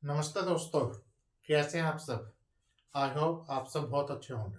नमस्ते दोस्तों, कैसे हैं आप सब? आई होप आप सब बहुत अच्छे होंगे।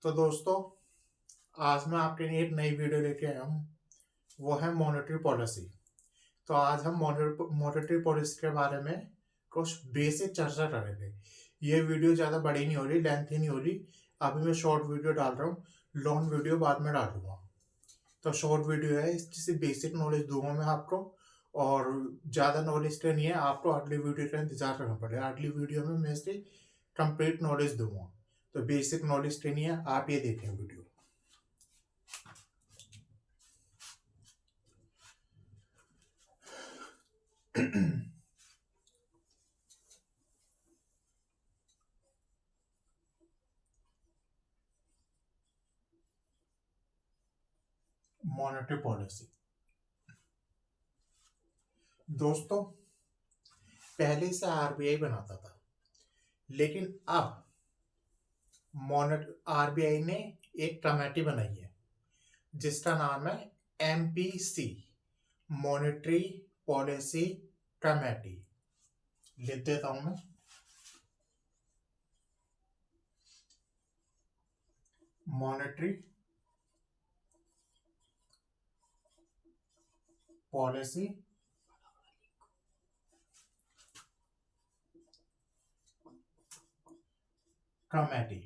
तो दोस्तों, आज मैं आपके लिए एक नई वीडियो लेके आया हूँ। वो है मॉनेटरी पॉलिसी। तो आज हम मॉनेटरी पॉलिसी के बारे में कुछ बेसिक चर्चा करेंगे। ये वीडियो ज़्यादा बड़ी नहीं हो रही, लेंथी नहीं हो रही। अभी मैं शॉर्ट वीडियो डाल रहा हूँ, लॉन्ग वीडियो बाद में डालूंगा। तो शॉर्ट वीडियो है, इसकी बेसिक नॉलेज दूंगा मैं आपको। और ज़्यादा नॉलेज का नहीं है, आपको अगली वीडियो का इंतजार करना पड़ेगा। अगली वीडियो में मैं इसकी कंप्लीट नॉलेज दूंगा। तो बेसिक नॉलेज के नहीं है, आप ये देखें वीडियो। मॉनेटरी पॉलिसी दोस्तों, पहले से आरबीआई बनाता था, लेकिन अब आरबीआई ने एक कमेटी बनाई है जिसका नाम है एमपीसी, मॉनेटरी पॉलिसी कमेटी। लिख देता हूं मैं, मॉनेटरी पॉलिसी कमेटी।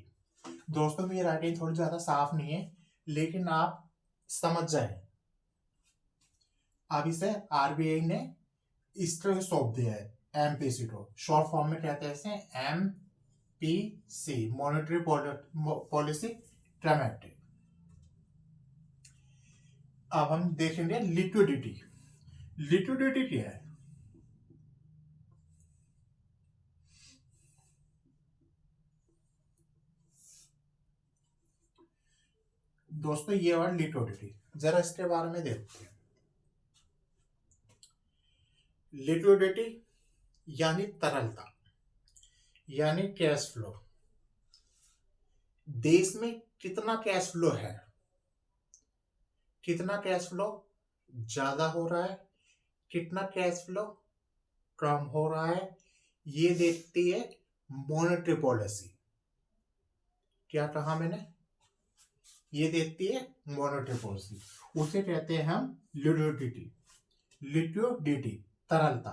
दोस्तों, मेरी राइटिंग थोड़ी ज्यादा साफ नहीं है, लेकिन आप समझ जाए। अब इसे आरबीआई ने इसको सौंप दिया है एमपीसी को। शॉर्ट फॉर्म में कहते हैं इसे एमपीसी, मॉनेटरी पॉलिसी कमेटी। अब हम देखेंगे लिक्विडिटी। लिक्विडिटी क्या है? दोस्तों, ये वर्ड लिक्विडिटी, जरा इसके बारे में देखते हैं। लिक्विडिटी यानी तरलता, यानी कैश फ्लो। देश में कितना कैश फ्लो है, कितना कैश फ्लो ज्यादा हो रहा है, कितना कैश फ्लो कम हो रहा है, ये देखती है मॉनेटरी पॉलिसी। क्या कहा मैंने? ये देखती है मॉनेटरी पॉलिसी। उसे कहते हैं हम लिक्विडिटी। लिक्विडिटी तरलता,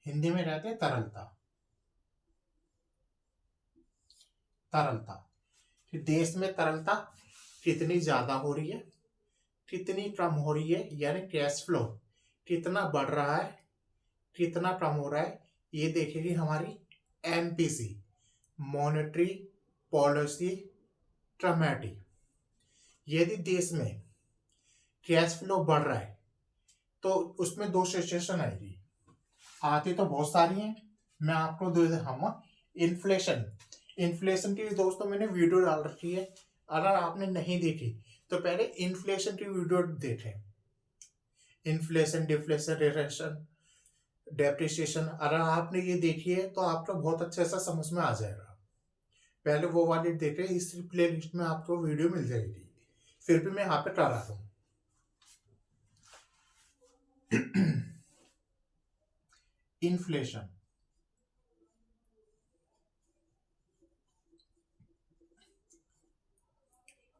हिंदी में कहते हैं तरलता। तरलता कि देश में तरलता कितनी ज्यादा हो रही है, कितनी कम हो रही है, यानी कैश फ्लो कितना बढ़ रहा है, कितना कम हो रहा है, ये देखेगी हमारी एमपीसी, मॉनेटरी पॉलिसी कमेटी। यदि देश में कैश फ्लो बढ़ रहा है तो उसमें दो सिचुएशन आएगी। आती तो बहुत सारी हैं, मैं आपको दो दिखाऊंगा। इन्फ्लेशन, इन्फ्लेशन की दोस्तों मैंने वीडियो डाल रखी है, अगर आपने नहीं देखी तो पहले इन्फ्लेशन की वीडियो देखें। इन्फ्लेशन, डिफ्लेशन, रिसेशन, डेप्रिसिएशन, अगर आपने ये देखी है तो आपको बहुत अच्छे से समझ में आ जाएगा। पहले वो वाली देखें, इस प्ले लिस्ट में आपको वीडियो मिल जाएगी। फिर भी मैं यहाँ पे कर रहा हूँ। इन्फ्लेशन,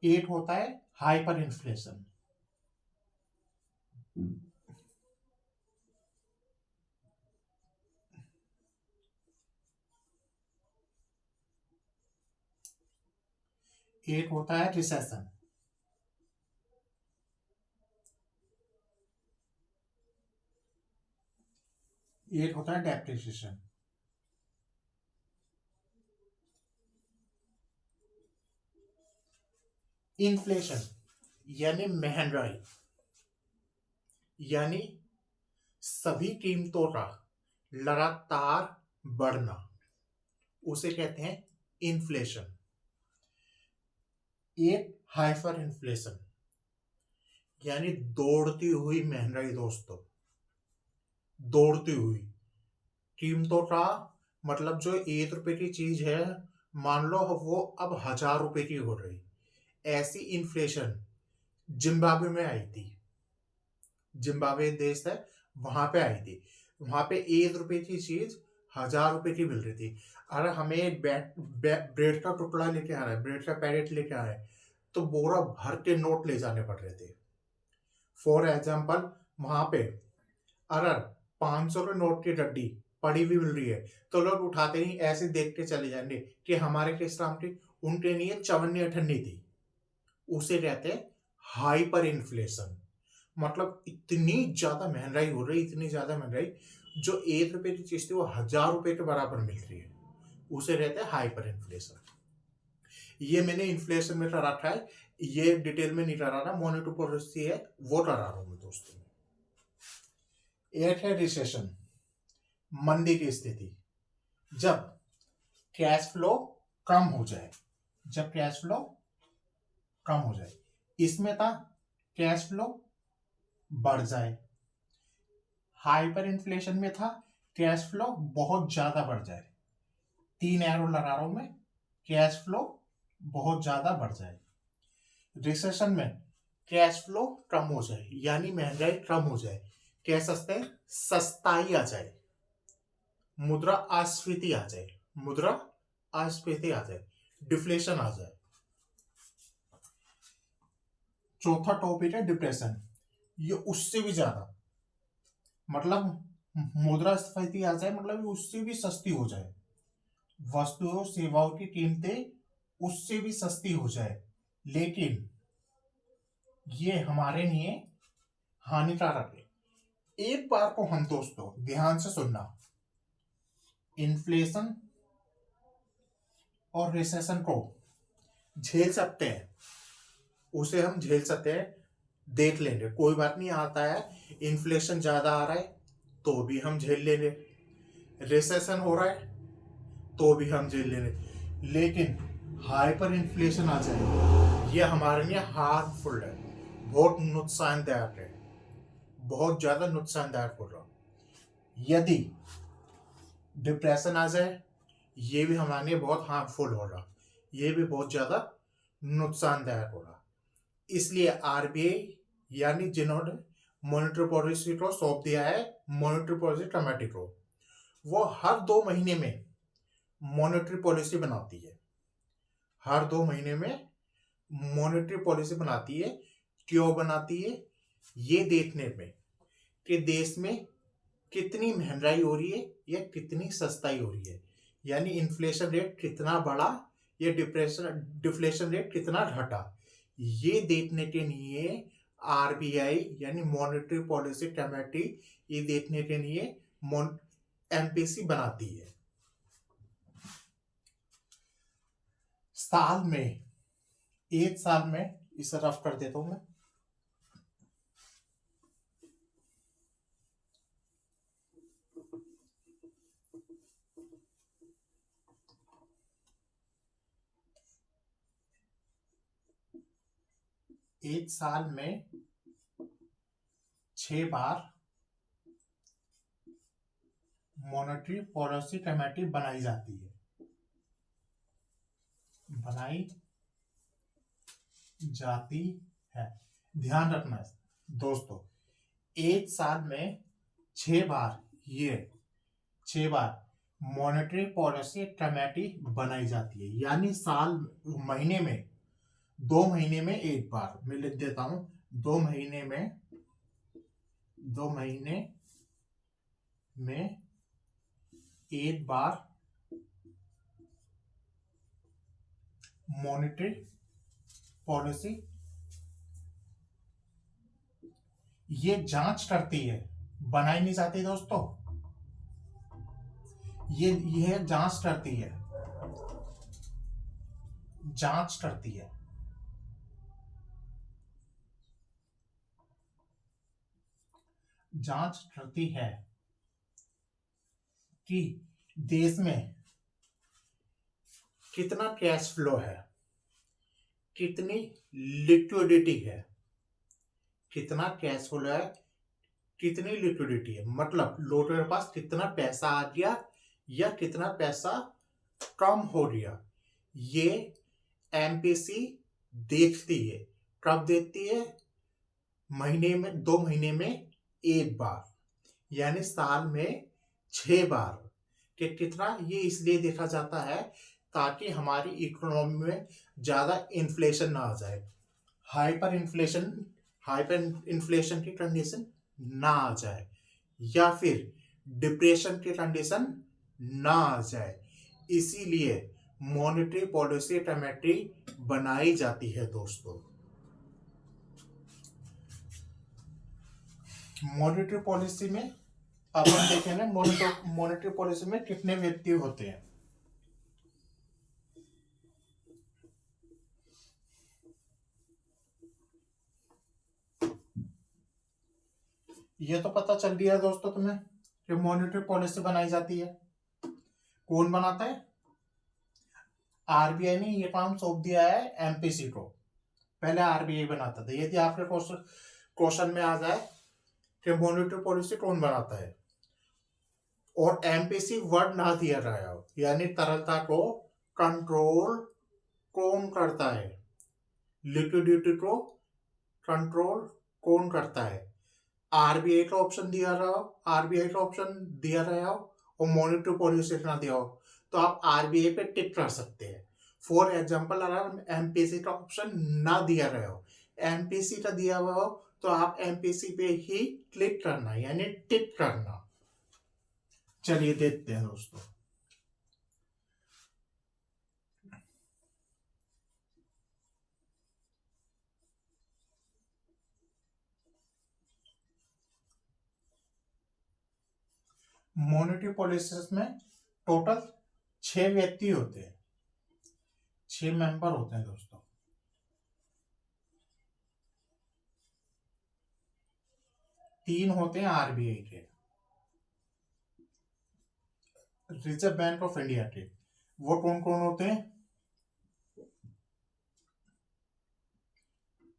एक होता है हाइपर इन्फ्लेशन। एक होता है रिसेशन। एक होता है डेप्रिसिएशन। इन्फ्लेशन यानी महंगाई, यानी सभी कीमतों का लगातार बढ़ना, उसे कहते हैं इन्फ्लेशन। एक हाइपर इन्फ्लेशन यानी दौड़ती हुई महंगाई। दोस्तों, दौड़ती हुई कीमतों का मतलब, जो 1 रुपए की चीज है, मान लो वो अब 1000 रुपए की हो रही। ऐसी इन्फ्लेशन जिम्बाब्वे में आई थी। जिम्बाब्वे देश है, वहां पे आई थी। वहां पे 1 रुपए की चीज 1000 रुपए की मिल रही थी। अगर हमें ब्रेड का टुकड़ा लेके आ रहा है, ब्रेड का पैकेट लेके आ रहा है, तो बोरा भर के नोट ले जाने पड़ रहे थे। फॉर एग्जाम्पल, वहां पे अगर 500 के नोट की डड्डी पड़ी हुई मिल रही है, तो लोग उठाते नहीं, ऐसे देख के चले जाएंगे कि हमारे किस नाम की, उनके लिए 54 थी। उसे कहते हैं हाइपर इन्फ्लेशन। मतलब इतनी ज्यादा महंगाई हो रही, इतनी ज्यादा महंगाई, जो 1 रुपए की चीज थी वो 1000 रुपए के बराबर मिल रही है। उसे कहते हैं हाइपर इन्फ्लेशन। ये मैंने इन्फ्लेशन में करा रखा है, ये डिटेल में नहीं करा रहा, मॉनेटरी पॉलिसी है वो करा रहा हूं मैं दोस्तों। एक है रिसेशन, मंदी की स्थिति। जब कैश फ्लो कम हो जाए, जब कैश फ्लो कम हो जाए, इसमें था कैश फ्लो बढ़ जाए। हाइपर इन्फ्लेशन में था कैश फ्लो बहुत ज्यादा बढ़ जाए। 3 एरो लगा रहा हूं मैं, कैश फ्लो बहुत ज्यादा बढ़ जाए। रिसेशन में कैश फ्लो कम हो जाए, यानी महंगाई कम हो जाए, कह सकते हैं सस्ताई आ जाए, मुद्रा अस्फीति आ जाए, मुद्रा अस्फीति आ जाए, डिफ्लेशन आ जाए। चौथा टॉपिक है डिप्रेशन। ये उससे भी ज्यादा, मतलब मुद्रास्फीति आ जाए, मतलब उससे भी सस्ती हो जाए, वस्तुओं सेवाओं की कीमतें उससे भी सस्ती हो जाए, लेकिन ये हमारे लिए हानिकारक है। एक बार को हम दोस्तों ध्यान से सुनना, इन्फ्लेशन और रिसेशन को झेल सकते हैं, उसे हम झेल सकते हैं, देख लेंगे, कोई बात नहीं। आता है इन्फ्लेशन ज्यादा आ रहा है तो भी हम झेल लेंगे, रिसेशन हो रहा है तो भी हम झेल लेंगे, लेकिन हाइपर इन्फ्लेशन आ जाए, ये हमारे लिए हार्मफुल है, बहुत नुकसानदायक है, बहुत ज्यादा नुकसानदायक हो रहा। यदि डिप्रेशन आ जाए, ये भी हमारे लिए बहुत हार्मफुल हो रहा, ये भी बहुत ज्यादा नुकसानदायक हो रहा। इसलिए आरबीआई यानी जिन्होंने मॉनेटरी पॉलिसी को सौंप दिया है मॉनेटरी पॉलिसी कमेटी को, वो हर 2 महीने में मॉनेटरी पॉलिसी बनाती है, हर 2 महीने में मॉनेटरी पॉलिसी बनाती है। क्यों बनाती है? ये देखने में कि देश में कितनी महंगाई हो रही है या कितनी सस्ताई हो रही है, यानी इन्फ्लेशन रेट कितना बढ़ा या डिफ्लेशन रेट कितना घटा, ये देखने के लिए आरबीआई यानी मॉनेटरी पॉलिसी कमेटी, ये देखने के लिए एमपीसी बनाती है। साल में, एक साल में, इसे रफ कर देता हूं मैं, एक साल में 6 बार मॉनेटरी पॉलिसी कमेटी बनाई जाती है, बनाई जाती है। ध्यान रखना है दोस्तों, एक साल में 6 बार, ये 6 बार मॉनेटरी पॉलिसी कमेटी बनाई जाती है, यानी साल, महीने में, 2 महीने में एक बार, मैं लिख देता हूं, 2 महीने में, 2 महीने में एक बार मॉनेटरी पॉलिसी ये जांच करती है, बनाई नहीं जाती दोस्तों, ये जांच करती है, जांच करती है, जांच करती है कि देश में कितना कैश फ्लो है, कितनी लिक्विडिटी है, कितना कैश फ्लो है, कितनी लिक्विडिटी है, मतलब लोगों के पास कितना पैसा आ गया या कितना पैसा कम हो गया, ये एमपीसी देखती है। कब देखती है? महीने में, 2 महीने में एक बार, यानी साल में 6 बार। कि कितना, ये इसलिए देखा जाता है ताकि हमारी इकोनॉमी में ज्यादा इन्फ्लेशन ना आ जाए, हाइपर इन्फ्लेशन हाइपर इन्फ्लेशन की कंडीशन ना आ जाए, या फिर डिप्रेशन की कंडीशन ना आ जाए। इसीलिए मॉनेटरी पॉलिसी टमेट्री बनाई जाती है दोस्तों। मॉनेटरी पॉलिसी में अब हम देखेंगे मॉनेटरी पॉलिसी में कितने व्यक्ति होते हैं। ये तो पता चल गया दोस्तों तुम्हें कि मॉनेटरी पॉलिसी बनाई जाती है। कौन बनाता है? आरबीआई ने ये काम सौंप दिया है एमपीसी को। पहले आरबीआई बनाता था। यदि आपके क्वेश्चन में आ जाए कि मॉनेटरी पॉलिसी कौन बनाता है और एमपीसी वर्ड ना दिया रहा हो, यानी तरलता को कंट्रोल कौन करता है, लिक्विडिटी को कंट्रोल कौन करता है, आरबीआई का ऑप्शन दिया रहा हो, आरबीआई का ऑप्शन दिया रहा हो और मॉनेटरी पॉलिसी ना दिया हो, तो आप आरबीआई पे टिक कर सकते हैं। फॉर एग्जांपल, अगर एमपीसी का ऑप्शन ना दिया रहा हो, एमपीसी का दिया हुआ हो, तो आप एमपीसी पे ही क्लिक करना, यानी टिक करना। चलिए देखते हैं दोस्तों। मॉनेटरी पॉलिसीज में टोटल 6 व्यक्ति होते हैं, 6 मेंबर होते हैं दोस्तों। 3 होते हैं आरबीआई के, रिजर्व बैंक ऑफ इंडिया के। वो कौन कौन होते हैं?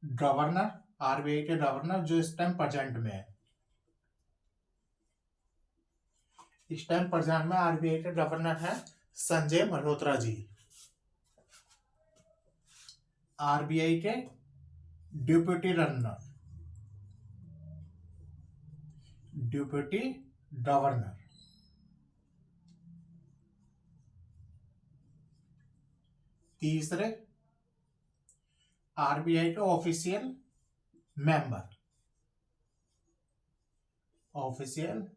गवर्नर, आरबीआई के गवर्नर, जो इस टाइम प्रेजेंट में है। इस टाइम प्रेजेंट में आरबीआई के गवर्नर है संजय मल्होत्रा जी। आरबीआई के डिप्यूटी गवर्नर, डिप्यूटी गवर्नर। तीसरे, आरबीआई के ऑफिशियल मेंबर, ऑफिशियल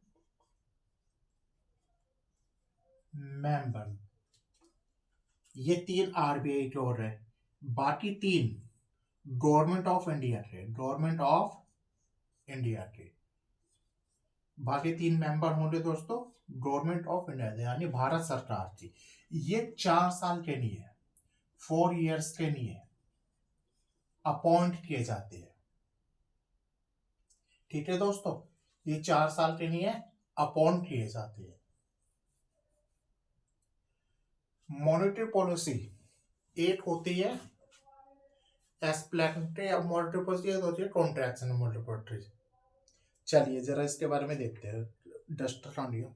मेंबर। ये 3 आरबीआई के हो रहे। बाकी 3 गवर्नमेंट ऑफ इंडिया के, गवर्नमेंट ऑफ इंडिया के। बाकी 3 मेंबर होंगे दोस्तों गवर्नमेंट ऑफ इंडिया, यानी भारत सरकार की। ये 4 साल के लिए, 4 इयर्स के लिए अपॉइंट किए जाते हैं। ठीक है दोस्तों, ये 4 साल के लिए अपॉइंट किए जाते हैं। मॉनेटरी पॉलिसी एक होती है एक्सप्लेनेटरी, अब मॉनेटरी पॉलिसी एक होती है कॉन्ट्रैक्शन मॉनेटरी पॉलिसी। चलिए जरा इसके बारे में देखते हैं। डस्टर कांडियो,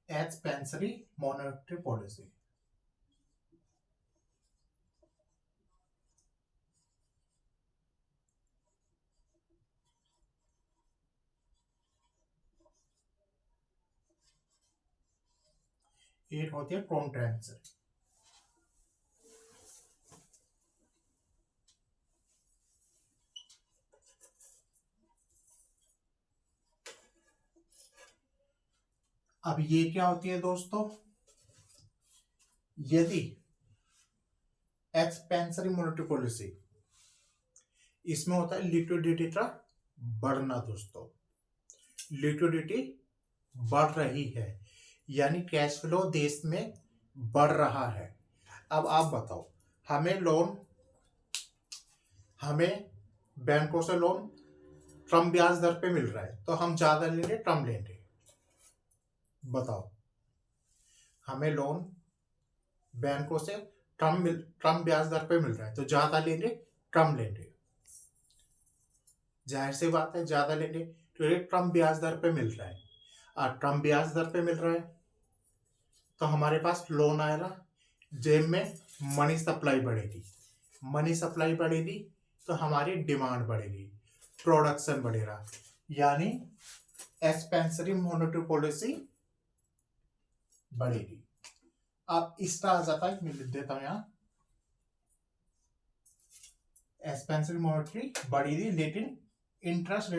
एक्सपेंसरी मॉनेटरी पॉलिसी। एक होती है कॉन्ट्रैक्शन। अब ये क्या होती है दोस्तों? यदि एक्सपेंसरी मॉनेटरी पॉलिसी, इसमें होता है लिक्विडिटी का बढ़ना दोस्तों। लिक्विडिटी बढ़ रही है, यानी कैश फ्लो देश में बढ़ रहा है। अब आप बताओ, हमें बैंकों से लोन कम ब्याज दर पे मिल रहा है, तो हम ज्यादा लेंगे कम लेंगे? बताओ, हमें लोन बैंकों से कम ब्याज दर पे मिल रहा है, तो ज्यादा लेंगे कम लेंगे? जाहिर सी बात है ज्यादा लेंगे, तो ये कम ब्याज दर पे मिल रहा है। और कम ब्याज दर पे मिल रहा है तो हमारे पास लोन आएगा, जेब में मनी सप्लाई बढ़ेगी, मनी सप्लाई बढ़ेगी तो हमारी डिमांड बढ़ेगी, प्रोडक्शन बढ़ेगा, यानी एक्सपेंसिव मॉनेटरी पॉलिसी बढ़ेगी। अब इसका आ जाता है, मैं लिख देता हूं यहां, एक्सपेंसिव मॉनेटरी बढ़ेगी लेकिन इंटरेस्ट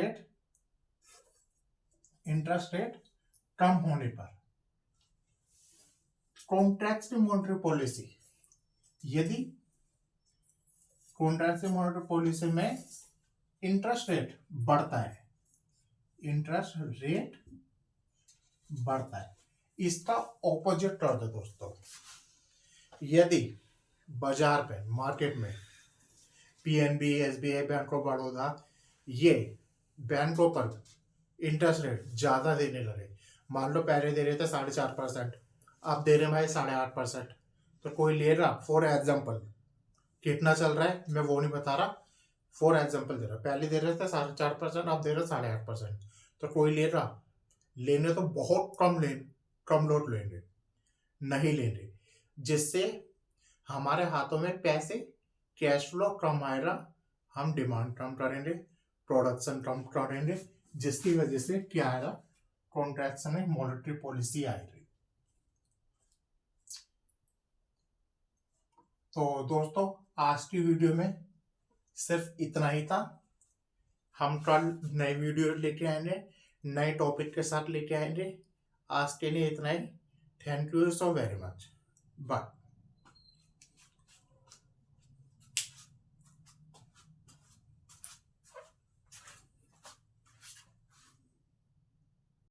रेट कम होने पर। कॉन्ट्रैक्टिव मॉनेटरी पॉलिसी, यदि कॉन्ट्रैक्टिव मॉनेटरी पॉलिसी में इंटरेस्ट रेट बढ़ता है, इंटरेस्ट रेट बढ़ता है, इसका ऑपोजिट कर दो दोस्तों। यदि बाजार पे, मार्केट में PNB, SBI, bank of Baroda, ये बैंकों पर इंटरेस्ट रेट ज्यादा देने लगे, मान लो पहले दे रहे थे 4.5%, अब दे रहे भाई 8.5%, तो कोई ले रहा, फॉर एग्जाम्पल कितना चल रहा है मैं वो नहीं बता रहा, फॉर एग्जाम्पल दे रहा, पहले दे रहे थे 4.5%, अब दे रहे 8.5%, तो कोई ले रहा, लेने तो बहुत कम लोग लेंगे, नहीं लेंगे, जिससे हमारे हाथों में पैसे, कैश फ्लो कम आएगा, हम डिमांड कम करेंगे, प्रोडक्शन कम करेंगे, जिसकी वजह से क्या आएगा, कॉन्ट्रैक्शन में मॉनेटरी पॉलिसी आएगी। तो दोस्तों आज की वीडियो में सिर्फ इतना ही था। हम कल नई वीडियो लेके आएंगे, नए टॉपिक के साथ लेके आएंगे। आज के लिए इतना ही। Thank you so very much. Bye.